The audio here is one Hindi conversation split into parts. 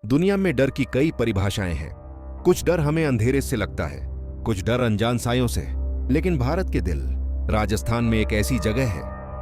दुनिया में डर की कई परिभाषाएं हैं। कुछ डर हमें अंधेरे से लगता है, कुछ डर अनजान सायों से। लेकिन भारत के दिल राजस्थान में एक ऐसी जगह है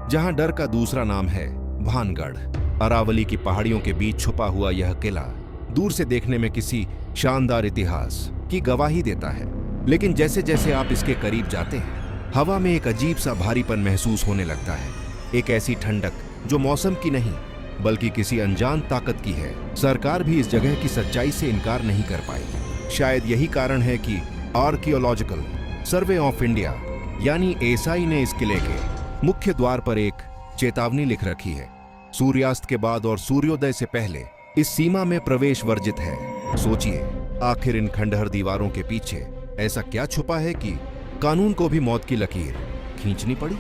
जहां डर का दूसरा नाम है भानगढ़। अरावली की पहाड़ियों के बीच छुपा हुआ यह किला दूर से देखने में किसी शानदार इतिहास की गवाही देता है, लेकिन जैसे जैसे आप इसके करीब जाते हैं, हवा में एक अजीब सा भारीपन महसूस होने लगता है। एक ऐसी ठंडक जो मौसम की नहीं बल्कि किसी अनजान ताकत की है। सरकार भी इस जगह की सच्चाई से इनकार नहीं कर पाई। शायद यही कारण है कि आर्कियोलॉजिकल सर्वे ऑफ इंडिया यानी एएसआई ने इस किले के मुख्य द्वार पर एक चेतावनी लिख रखी है। सूर्यास्त के बाद और सूर्योदय से पहले इस सीमा में प्रवेश वर्जित है। सोचिए, आखिर इन खंडहर दीवारों के पीछे ऐसा क्या छुपा है कि कानून को भी मौत की लकीर खींचनी पड़ी?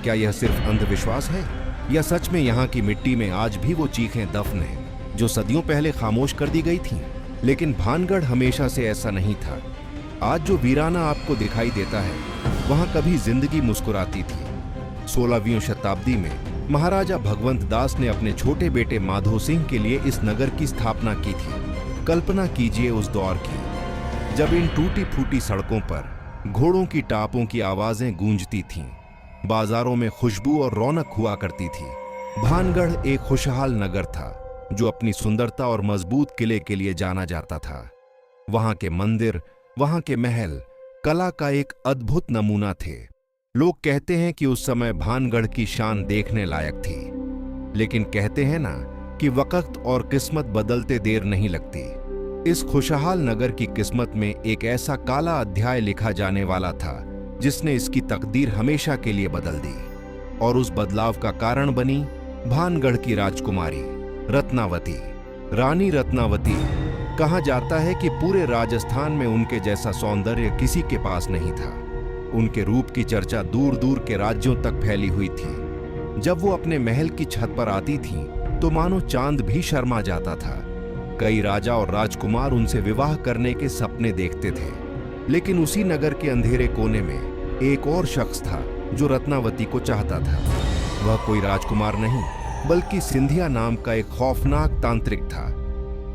क्या यह सिर्फ अंधविश्वास है या सच में यहाँ की मिट्टी में आज भी वो चीखें दफन हैं जो सदियों पहले खामोश कर दी गई थीं? लेकिन भानगढ़ हमेशा से ऐसा नहीं था। आज जो वीराना आपको दिखाई देता है, वहां कभी जिंदगी मुस्कुराती थी। 16वीं शताब्दी में महाराजा भगवंत दास ने अपने छोटे बेटे माधो सिंह के लिए इस नगर की स्थापना की थी। कल्पना कीजिए उस दौर की, जब इन टूटी फूटी सड़कों पर घोड़ों की टापों की आवाजें गूंजती थीं, बाजारों में खुशबू और रौनक हुआ करती थी। भानगढ़ एक खुशहाल नगर था जो अपनी सुंदरता और मजबूत किले के लिए जाना जाता था। वहां के मंदिर, वहां के महल कला का एक अद्भुत नमूना थे। लोग कहते हैं कि उस समय भानगढ़ की शान देखने लायक थी। लेकिन कहते हैं ना कि वक्त और किस्मत बदलते देर नहीं लगती। इस खुशहाल नगर की किस्मत में एक ऐसा काला अध्याय लिखा जाने वाला था जिसने इसकी तकदीर हमेशा के लिए बदल दी। और उस बदलाव का कारण बनी भानगढ़ की राजकुमारी रत्नावती। रानी रत्नावती, कहा जाता है कि पूरे राजस्थान में उनके जैसा सौंदर्य किसी के पास नहीं था। उनके रूप की चर्चा दूर दूर के राज्यों तक फैली हुई थी। जब वो अपने महल की छत पर आती थीं, तो मानो चांद भी शर्मा जाता था। कई राजा और राजकुमार उनसे विवाह करने के सपने देखते थे। लेकिन उसी नगर के अंधेरे कोने में एक और शख्स था जो रत्नावती को चाहता था। वह कोई राजकुमार नहीं बल्कि सिंधिया नाम का एक खौफनाक तांत्रिक था।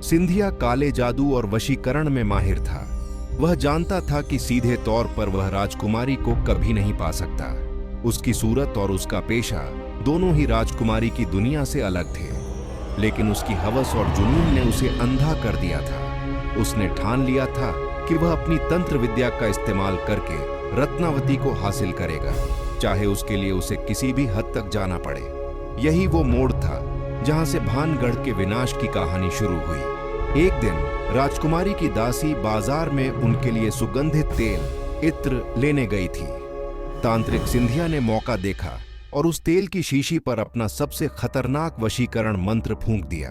सिंधिया काले जादू और वशीकरण में माहिर था। वह जानता था कि सीधे तौर पर वह राजकुमारी को कभी नहीं पा सकता। उसकी सूरत और उसका पेशा दोनों ही राजकुमारी की दुनिया से अलग थे। लेकिन उसकी हवस और जुनून ने उसे अंधा कर दिया था। उसने ठान लिया था कि वह अपनी तंत्र विद्या का इस्तेमाल करके रत्नावती को हासिल करेगा, चाहे उसके लिए उसे किसी भी हद तक जाना पड़े। यही वो मोड़ था जहां से भानगढ़ के विनाश की कहानी शुरू हुई। एक दिन राजकुमारी की दासी बाजार में उनके लिए सुगंधित तेल इत्र लेने गई थी। तांत्रिक सिंधिया ने मौका देखा और उस तेल की शीशी पर अपना सबसे खतरनाक वशीकरण मंत्र फूंक दिया।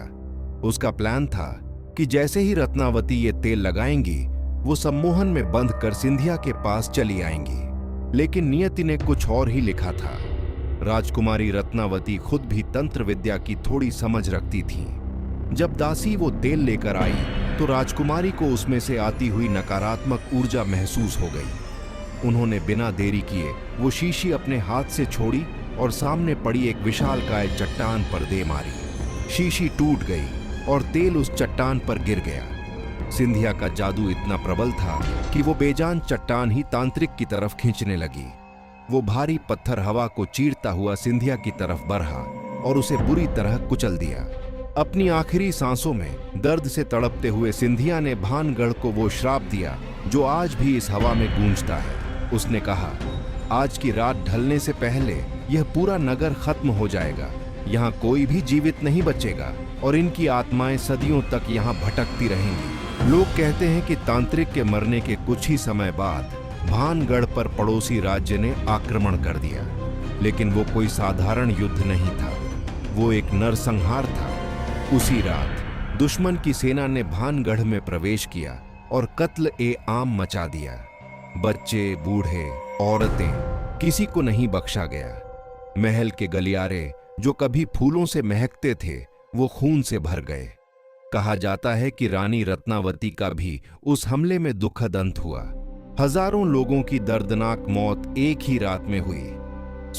उसका प्लान था कि जैसे ही रत्नावती ये तेल लगाएंगी, वो सम्मोहन में बंध कर सिंधिया के पास चली आएंगी। लेकिन नियति ने कुछ और ही लिखा था। राजकुमारी रत्नावती खुद भी तंत्र विद्या की थोड़ी समझ रखती थी। जब दासी वो तेल लेकर आई तो राजकुमारी को उसमें से आती हुई नकारात्मक ऊर्जा महसूस हो गई। उन्होंने बिना देरी किए वो शीशी अपने हाथ से छोड़ी और सामने पड़ी एक विशालकाय चट्टान पर दे मारी। शीशी टूट गई और तेल उस चट्टान पर गिर गया। सिंधिया का जादू इतना प्रबल था कि वो बेजान चट्टान ही तांत्रिक की तरफ खींचने लगी। वो भारी पत्थर हवा को चीरता हुआ सिंधिया की तरफ बढ़ा और उसे बुरी तरह कुचल दिया। अपनी आखिरी सांसों में दर्द से तड़पते हुए सिंधिया ने भानगढ़ को वो श्राप दिया जो आज भी इस हवा में गूंजता है। उसने कहा, आज की रात ढलने से पहले यह पूरा नगर खत्म हो जाएगा। यहाँ कोई भी जीवित नहीं बचेगा और इनकी आत्माएं सदियों तक यहाँ भटकती रहेंगी। लोग कहते हैं कि तांत्रिक के मरने के कुछ ही समय बाद भानगढ़ पर पड़ोसी राज्य ने आक्रमण कर दिया। लेकिन वो कोई साधारण युद्ध नहीं था, वो एक नरसंहार था। उसी रात दुश्मन की सेना ने भानगढ़ में प्रवेश किया और कत्ल ए आम मचा दिया। बच्चे, बूढ़े, औरतें, किसी को नहीं बख्शा गया। महल के गलियारे जो कभी फूलों से महकते थे, वो खून से भर गए। कहा जाता है कि रानी रत्नावती का भी उस हमले में दुखद अंत हुआ। हजारों लोगों की दर्दनाक मौत एक ही रात में हुई।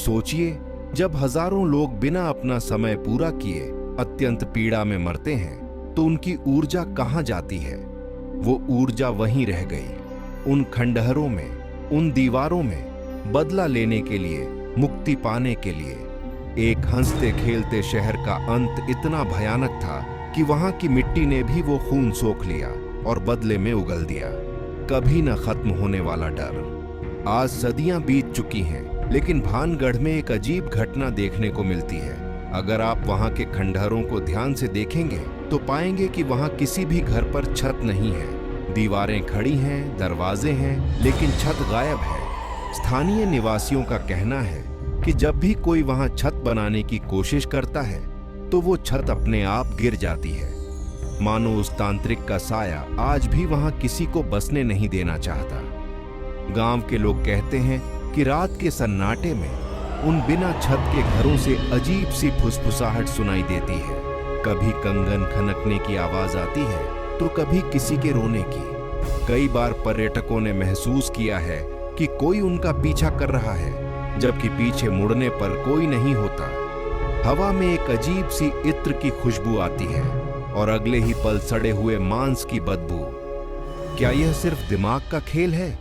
सोचिए, जब हजारों लोग बिना अपना समय पूरा किए अत्यंत पीड़ा में मरते हैं, तो उनकी ऊर्जा कहां जाती है? वो ऊर्जा वहीं रह गई, उन खंडहरों में, उन दीवारों में, बदला लेने के लिए, मुक्ति पाने के लिए। एक हंसते खेलते शहर का अंत इतना भयानक था कि वहां की मिट्टी ने भी वो खून सोख लिया और बदले में उगल दिया। कभी न खत्म होने वाला डर। आज सदियां बीत चुकी हैं, लेकिन भानगढ़ में एक अजीब घटना देखने को मिलती है। अगर आप वहां के खंडहरों को ध्यान से देखेंगे तो पाएंगे कि वहां किसी भी घर पर छत नहीं है। दीवारें खड़ी हैं, दरवाजे हैं, लेकिन छत गायब है। स्थानीय निवासियों का कहना है कि जब भी कोई वहां छत बनाने की कोशिश करता है तो वो छत अपने आप गिर जाती है। मानो उस तांत्रिक का साया आज भी वहां किसी को बसने नहीं देना चाहता। गांव के लोग कहते हैं कि रात के सन्नाटे में उन बिना छत के घरों से अजीब सी फुसफुसाहट सुनाई देती है। कभी कंगन खनकने की आवाज आती है तो कभी किसी के रोने की। कई बार पर्यटकों ने महसूस किया है कि कोई उनका पीछा कर रहा है, जबकि पीछे मुड़ने पर कोई नहीं होता। हवा में एक अजीब सी इत्र की खुशबू आती है और अगले ही पल सड़े हुए मांस की बदबू। क्या यह सिर्फ दिमाग का खेल है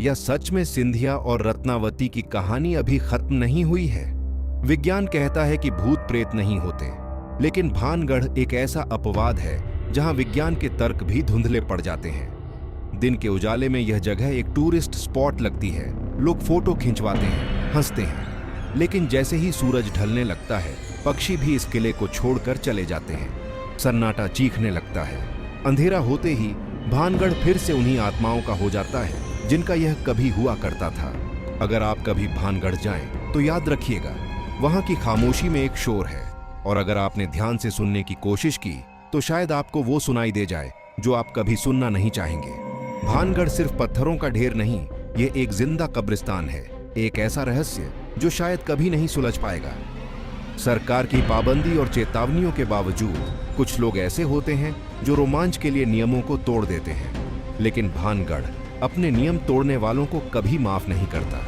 या सच में सिंधिया और रत्नावती की कहानी अभी खत्म नहीं हुई है? विज्ञान कहता है कि भूत प्रेत नहीं होते, लेकिन भानगढ़ एक ऐसा अपवाद है जहां विज्ञान के तर्क भी धुंधले पड़ जाते हैं। दिन के उजाले में यह जगह एक टूरिस्ट स्पॉट लगती है। लोग फोटो खिंचवाते हैं, हंसते हैं, लेकिन जैसे ही सूरज ढलने लगता है, पक्षी भी इस किले को छोड़कर चले जाते हैं। सन्नाटा चीखने लगता है। अंधेरा होते ही भानगढ़ फिर से उन्हीं आत्माओं का हो जाता है जिनका यह कभी हुआ करता था। अगर आप कभी भानगढ़ जाएं तो याद रखिएगा, वहां की खामोशी में एक शोर है, और अगर आपने ध्यान से सुनने की कोशिश की तो शायद आपको वो सुनाई दे जाए जो आप कभी सुनना नहीं चाहेंगे। भानगढ़ सिर्फ पत्थरों का ढेर नहीं, ये एक जिंदा कब्रिस्तान है, एक ऐसा रहस्य जो शायद कभी नहीं सुलझ पाएगा। सरकार की पाबंदी और चेतावनियों के बावजूद कुछ लोग ऐसे होते हैं जो रोमांच के लिए नियमों को तोड़ देते हैं, लेकिन भानगढ़ अपने नियम तोड़ने वालों को कभी माफ नहीं करता।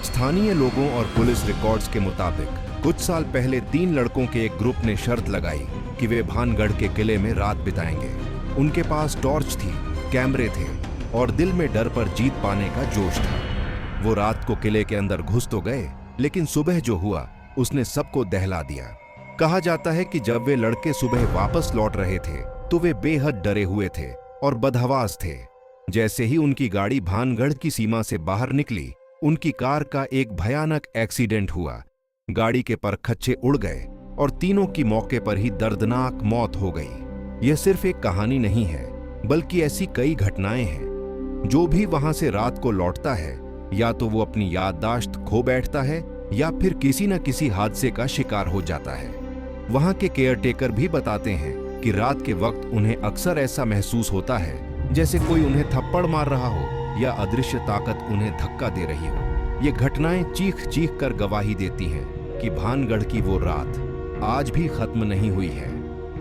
स्थानीय लोगों और पुलिस रिकॉर्ड्स के मुताबिक कुछ साल पहले 3 लड़कों के एक ग्रुप ने शर्त लगाई कि वे भानगढ़ के किले में रात बिताएंगे। उनके पास टॉर्च थी, कैमरे थे और दिल में डर पर जीत पाने का जोश था। वो रात को किले के अंदर घुस तो गए, लेकिन सुबह जो हुआ उसने सबको दहला दिया। कहा जाता है कि जब वे लड़के सुबह वापस लौट रहे थे तो वे बेहद डरे हुए थे और बदहवास थे। जैसे ही उनकी गाड़ी भानगढ़ की सीमा से बाहर निकली, उनकी कार का एक भयानक एक्सीडेंट हुआ। गाड़ी के परखच्चे उड़ गए और तीनों की मौके पर ही दर्दनाक मौत हो गई। यह सिर्फ एक कहानी नहीं है, बल्कि ऐसी कई घटनाएं हैं। जो भी वहां से रात को लौटता है, या तो वो अपनी याददाश्त खो बैठता है या फिर किसी न किसी हादसे का शिकार हो जाता है। वहां के केयरटेकर भी बताते हैं कि रात के वक्त उन्हें अक्सर ऐसा महसूस होता है जैसे कोई उन्हें थप्पड़ मार रहा हो या अदृश्य ताकत उन्हें धक्का दे रही हो। ये घटनाएं चीख चीख कर गवाही देती हैं कि भानगढ़ की वो रात आज भी खत्म नहीं हुई है।